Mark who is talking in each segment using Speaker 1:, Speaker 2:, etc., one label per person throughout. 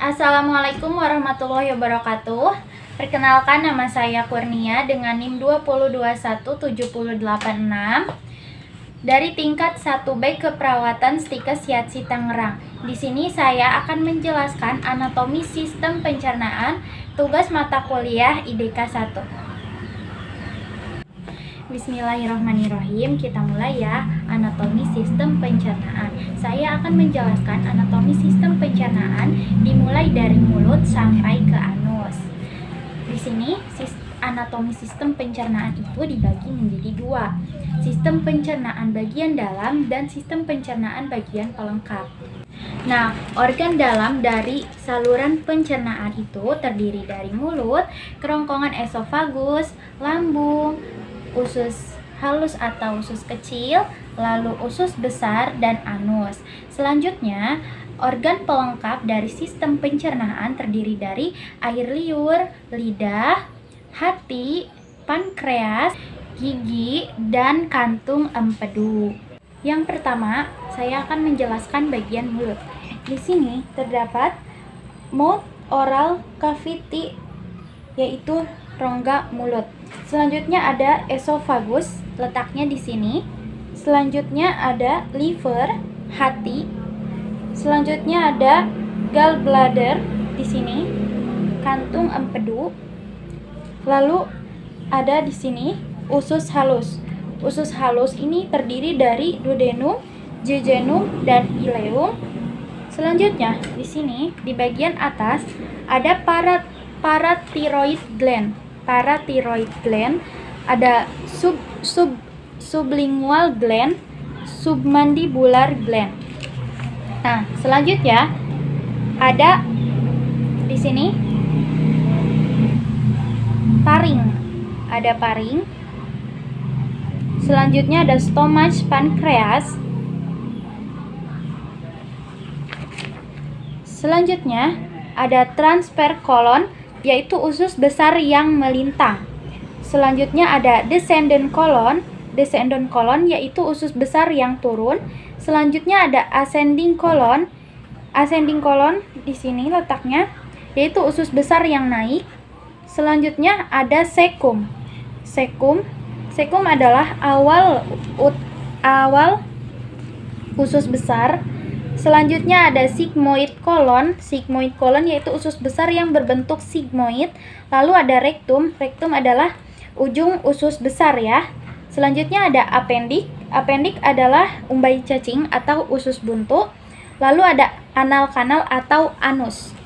Speaker 1: Assalamualaikum warahmatullahi wabarakatuh. Perkenalkan, nama saya Kurnia dengan NIM 2021786 dari tingkat 1B Keperawatan Stikes Yatsi Tangerang. Di sini saya akan menjelaskan anatomi sistem pencernaan tugas mata kuliah IDK 1. Bismillahirrahmanirrahim, kita mulai ya. Anatomi sistem pencernaan. Saya akan menjelaskan anatomi sistem pencernaan dimulai dari mulut sampai ke anus. Di sini anatomi sistem pencernaan itu dibagi menjadi dua: sistem pencernaan bagian dalam dan sistem pencernaan bagian pelengkap. Nah, organ dalam dari saluran pencernaan itu terdiri dari mulut, kerongkongan esofagus, lambung, usus halus atau usus kecil, lalu usus besar dan anus. Selanjutnya, organ pelengkap dari sistem pencernaan terdiri dari air liur, lidah, hati, pankreas, gigi, dan kantung empedu. Yang pertama, saya akan menjelaskan bagian mulut. Di sini terdapat mouth oral cavity, yaitu rongga mulut. Selanjutnya ada esofagus, letaknya di sini. Selanjutnya ada liver, hati. Selanjutnya ada gallbladder di sini, kantung empedu. Lalu ada di sini usus halus. Usus halus ini terdiri dari duodenum, jejunum, dan ileum. Selanjutnya di sini di bagian atas ada parathyroid gland. Parathyroid gland, ada sublingual gland, submandibular gland. Nah, selanjutnya ada di sini paring. Ada paring. Selanjutnya ada stomach pankreas. Selanjutnya ada transfer colon, yaitu usus besar yang melintang. Selanjutnya ada descendant colon. Descendant colon yaitu usus besar yang turun. Selanjutnya ada ascending colon. Ascending colon di sini letaknya, yaitu usus besar yang naik. Selanjutnya ada cecum. Cecum adalah awal usus besar. Selanjutnya ada sigmoid colon. Sigmoid colon yaitu usus besar yang berbentuk sigmoid. Lalu ada rectum. Rectum adalah ujung usus besar ya. Selanjutnya ada appendix. Appendix adalah umbai cacing atau usus buntu. Lalu ada anal kanal atau anus.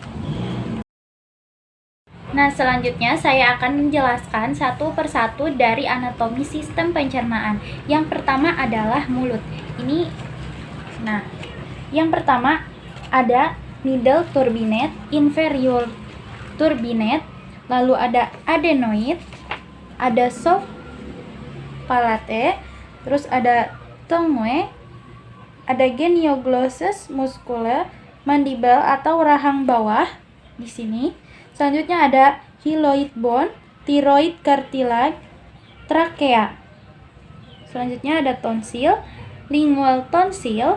Speaker 1: Nah, selanjutnya saya akan menjelaskan satu persatu dari anatomi sistem pencernaan. Yang pertama adalah mulut. Yang pertama ada middle turbinate, inferior turbinate, lalu ada adenoid, ada soft palate, terus ada tongue, ada genioglossus muscular, mandible atau rahang bawah di sini. Selanjutnya ada hyaloid bone, thyroid cartilage, trachea. Selanjutnya ada tonsil, lingual tonsil,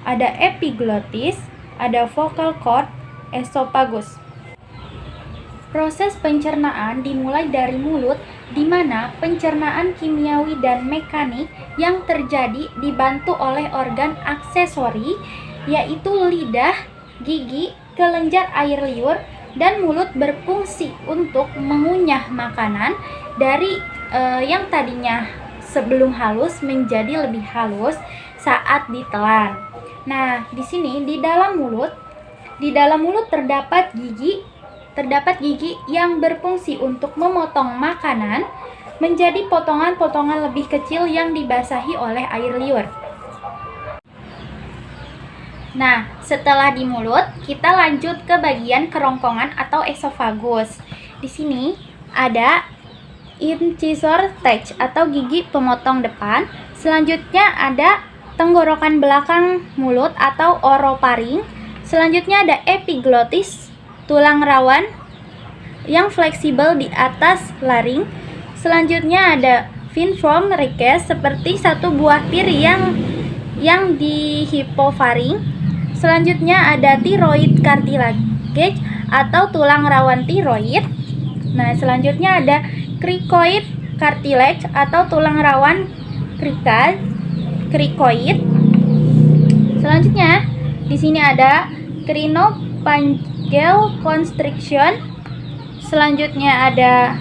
Speaker 1: ada epiglottis, ada vocal cord, esophagus. Proses pencernaan dimulai dari mulut, di mana pencernaan kimiawi dan mekanik yang terjadi dibantu oleh organ aksesori, yaitu lidah, gigi, kelenjar air liur, dan mulut berfungsi untuk mengunyah makanan dari yang tadinya sebelum halus menjadi lebih halus saat ditelan. Nah, di sini di dalam mulut terdapat gigi yang berfungsi untuk memotong makanan menjadi potongan-potongan lebih kecil yang dibasahi oleh air liur. Nah, setelah di mulut, kita lanjut ke bagian kerongkongan atau esofagus. Di sini ada incisor teeth atau gigi pemotong depan. Selanjutnya ada tenggorokan belakang mulut atau orofaring. Selanjutnya ada epiglottis, tulang rawan yang fleksibel di atas laring. Selanjutnya ada Pinform recess seperti satu buah pir yang di hipofaring. Selanjutnya ada thyroid cartilage atau tulang rawan tiroid. Nah, selanjutnya ada cricoid cartilage atau tulang rawan cricoid. Selanjutnya di sini ada crinophalangeal constriction. Selanjutnya ada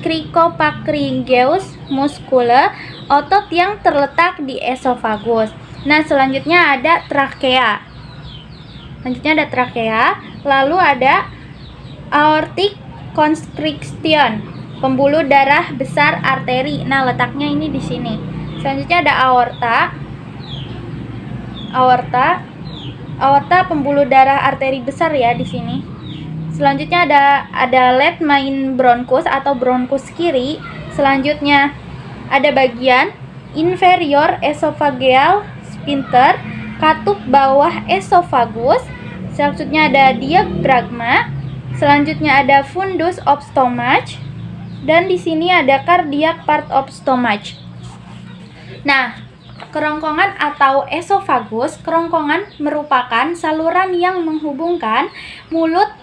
Speaker 1: cricopharyngeus muscule, otot yang terletak di esofagus. Nah, selanjutnya ada trakea. Lalu ada aortic constriction, pembuluh darah besar arteri. Nah, letaknya ini di sini. Selanjutnya ada aorta pembuluh darah arteri besar ya di sini. Selanjutnya ada left main bronchus atau bronkus kiri. Selanjutnya ada bagian inferior esophageal sphincter, katup bawah esofagus. Selanjutnya ada diafragma. Selanjutnya ada fundus of stomach, dan di sini ada cardiac part of stomach. Nah, kerongkongan atau esofagus, kerongkongan merupakan saluran yang menghubungkan mulut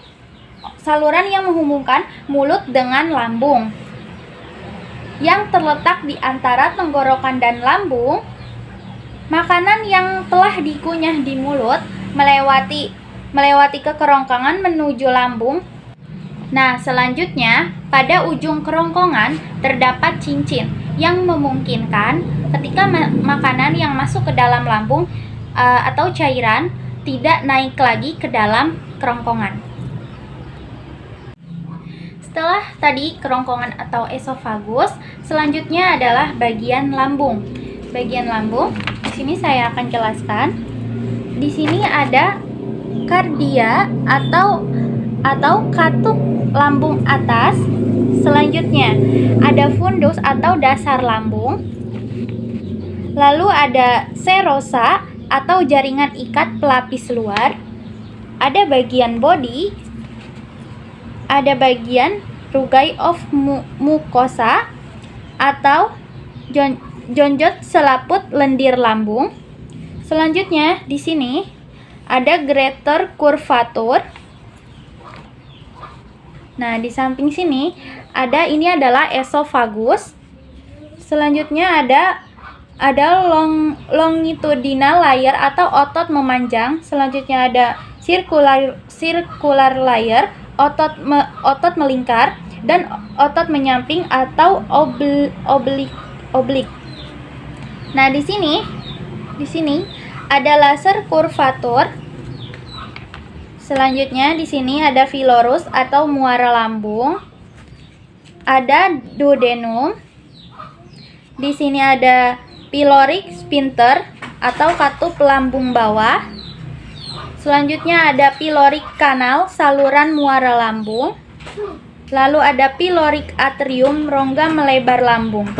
Speaker 1: dengan lambung. Yang terletak di antara tenggorokan dan lambung, makanan yang telah dikunyah di mulut melewati ke kerongkongan menuju lambung. Nah, selanjutnya pada ujung kerongkongan terdapat cincin yang memungkinkan ketika makanan yang masuk ke dalam lambung atau cairan tidak naik lagi ke dalam kerongkongan. Setelah tadi kerongkongan atau esofagus, selanjutnya adalah bagian lambung. Bagian lambung, di sini saya akan jelaskan. Di sini ada kardia atau katup lambung atas. Selanjutnya ada fundus atau dasar lambung. Lalu ada serosa atau jaringan ikat pelapis luar. Ada bagian body. Ada bagian rugae of mucosa atau jonjot selaput lendir lambung. Selanjutnya di sini ada greater curvature. Nah, di samping sini ini adalah esofagus. Selanjutnya ada longitudinal layer atau otot memanjang. Selanjutnya ada circular layer, otot melingkar, dan otot menyamping atau oblik. Nah, di sini ada laser curvature. Selanjutnya di sini ada pylorus atau muara lambung. Ada duodenum. Di sini ada pyloric sphincter atau katup lambung bawah. Selanjutnya ada pyloric canal, saluran muara lambung. Lalu ada pyloric atrium, rongga melebar lambung.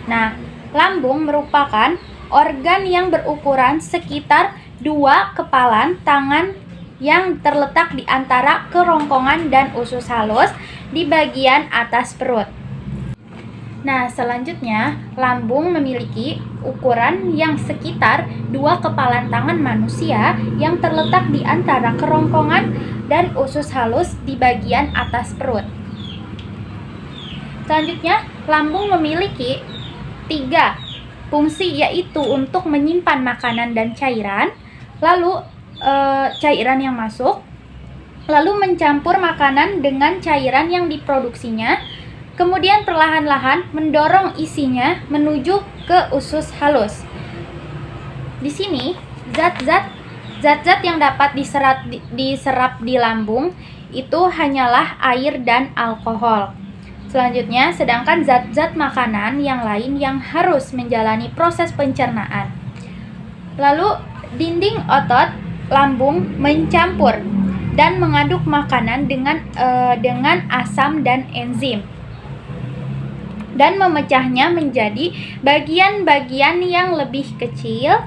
Speaker 1: Nah, lambung merupakan organ yang berukuran sekitar 2 kepalan tangan yang terletak di antara kerongkongan dan usus halus di bagian atas perut. Nah, selanjutnya lambung memiliki ukuran yang sekitar 2 kepalan tangan manusia yang terletak di antara kerongkongan dan usus halus di bagian atas perut. Selanjutnya, lambung memiliki 3 fungsi, yaitu untuk menyimpan makanan dan cairan, lalu cairan yang masuk, lalu mencampur makanan dengan cairan yang diproduksinya, kemudian perlahan-lahan mendorong isinya menuju ke usus halus. Di sini zat-zat yang dapat diserap di lambung itu hanyalah air dan alkohol. Selanjutnya, sedangkan zat-zat makanan yang lain yang harus menjalani proses pencernaan. Lalu, dinding otot lambung mencampur dan mengaduk makanan dengan asam dan enzim, dan memecahnya menjadi bagian-bagian yang lebih kecil.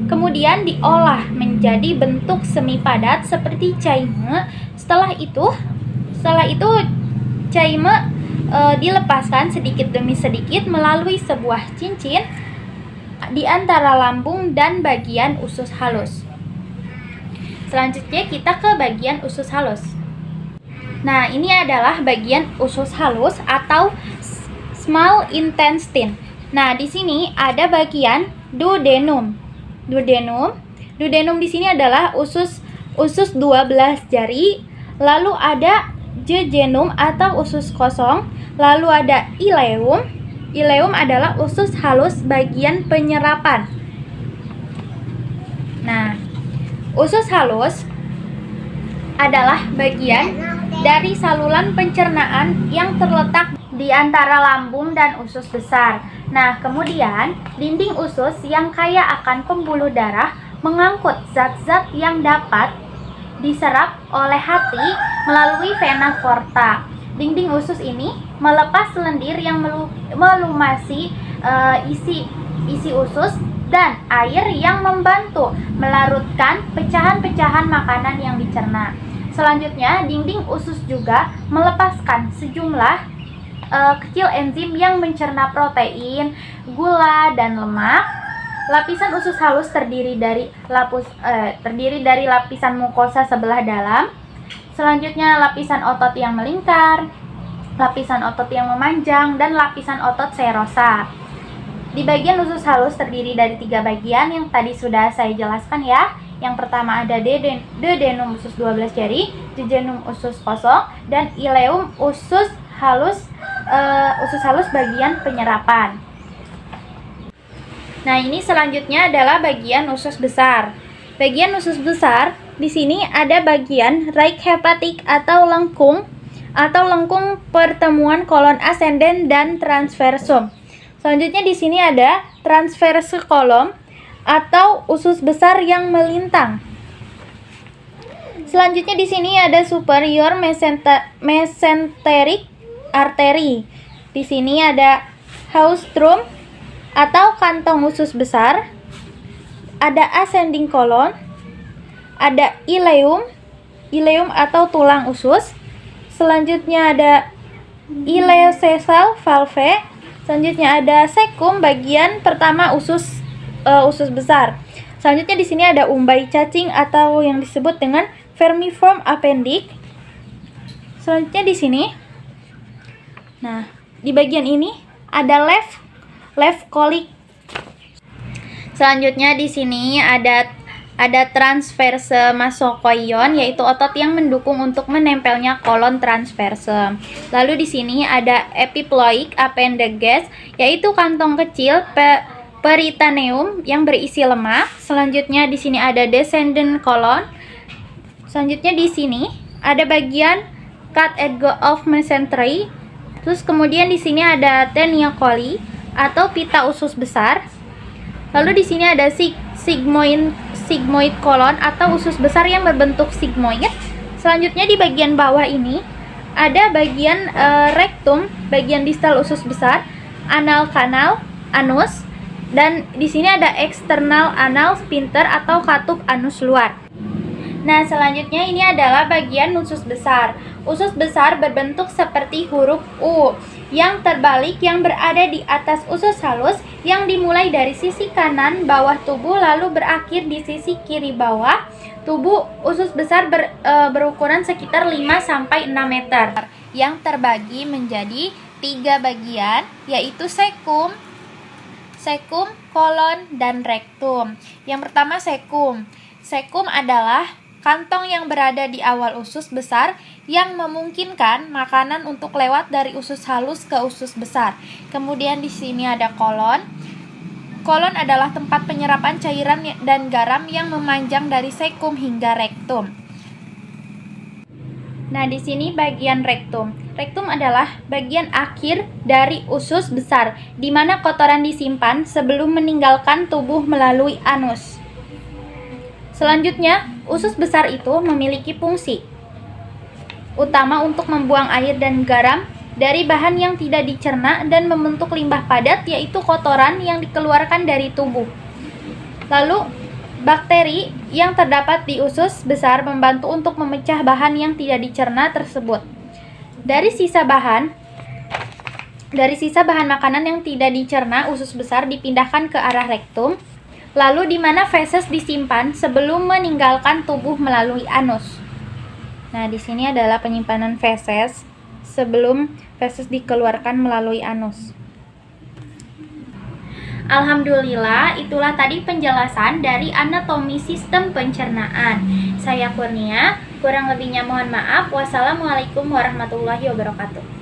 Speaker 1: Kemudian diolah menjadi bentuk semi padat seperti caime. Setelah itu Setelah itu caime dilepaskan sedikit demi sedikit melalui sebuah cincin di antara lambung dan bagian usus halus. Selanjutnya kita ke bagian usus halus. Nah, ini adalah bagian usus halus atau small intestine. Nah, di sini ada bagian duodenum. Duodenum di sini adalah usus 12 jari, lalu ada jejunum atau usus kosong, lalu ada ileum. Ileum adalah usus halus bagian penyerapan. Nah, usus halus adalah bagian dari saluran pencernaan yang terletak di antara lambung dan usus besar. Nah, kemudian dinding usus yang kaya akan pembuluh darah mengangkut zat-zat yang dapat diserap oleh hati melalui vena porta. Dinding usus ini melepas lendir yang melumasi isi usus dan air yang membantu melarutkan pecahan-pecahan makanan yang dicerna. Selanjutnya, dinding usus juga melepaskan sejumlah kecil enzim yang mencerna protein, gula, dan lemak. Lapisan usus halus terdiri dari lapisan mukosa sebelah dalam. Selanjutnya, lapisan otot yang melingkar, lapisan otot yang memanjang, dan lapisan otot serosa. Di bagian usus halus terdiri dari 3 bagian yang tadi sudah saya jelaskan ya. Yang pertama ada duodenum usus 12 jari, jejunum usus kosong, dan ileum usus halus bagian penyerapan. Nah, ini selanjutnya adalah bagian usus besar. Bagian usus besar di sini ada bagian right hepatic atau lengkung pertemuan kolon ascendens dan transversum. Selanjutnya di sini ada transverse column atau usus besar yang melintang. Selanjutnya di sini ada superior mesenteric artery. Di sini ada haustrum atau kantong usus besar. Ada ascending colon, ada ileum atau tulang usus. Selanjutnya ada ileocecal valve. Selanjutnya ada cecum bagian pertama usus besar. Selanjutnya di sini ada umbai cacing atau yang disebut dengan vermiform appendix. Selanjutnya di sini, nah di bagian ini ada left colic. Selanjutnya di sini ada transverse mesokoion, yaitu otot yang mendukung untuk menempelnya kolon transverse. Lalu di sini ada epiploic appendage, yaitu kantong kecil peritoneum yang berisi lemak. Selanjutnya di sini ada descendant colon. Selanjutnya di sini ada bagian cut edge of mesentery. Terus kemudian di sini ada tenia coli atau pita usus besar. Lalu di sini ada sigmoid colon atau usus besar yang berbentuk sigmoid. Selanjutnya di bagian bawah ini ada bagian rectum, bagian distal usus besar, anal kanal, anus, dan di sini ada external anal sphincter atau katup anus luar. Nah, selanjutnya ini adalah bagian usus besar. Usus besar berbentuk seperti huruf U yang terbalik yang berada di atas usus halus yang dimulai dari sisi kanan bawah tubuh lalu berakhir di sisi kiri bawah tubuh. Usus besar berukuran sekitar 5-6 meter yang terbagi menjadi 3 bagian, yaitu cecum, kolon, dan rektum. Yang pertama cecum. Cecum adalah kantong yang berada di awal usus besar yang memungkinkan makanan untuk lewat dari usus halus ke usus besar. Kemudian di sini ada kolon. Kolon adalah tempat penyerapan cairan dan garam yang memanjang dari cecum hingga rektum. Nah, di sini bagian rektum. Rektum adalah bagian akhir dari usus besar, di mana kotoran disimpan sebelum meninggalkan tubuh melalui anus. Selanjutnya, usus besar itu memiliki fungsi utama untuk membuang air dan garam dari bahan yang tidak dicerna dan membentuk limbah padat, yaitu kotoran yang dikeluarkan dari tubuh. Lalu, bakteri yang terdapat di usus besar membantu untuk memecah bahan yang tidak dicerna tersebut. Dari sisa bahan makanan yang tidak dicerna, usus besar dipindahkan ke arah rektum. Lalu di mana feses disimpan sebelum meninggalkan tubuh melalui anus. Nah, di sini adalah penyimpanan feses sebelum feses dikeluarkan melalui anus. Alhamdulillah, itulah tadi penjelasan dari anatomi sistem pencernaan. Saya Kurnia, kurang lebihnya mohon maaf. Wassalamualaikum warahmatullahi wabarakatuh.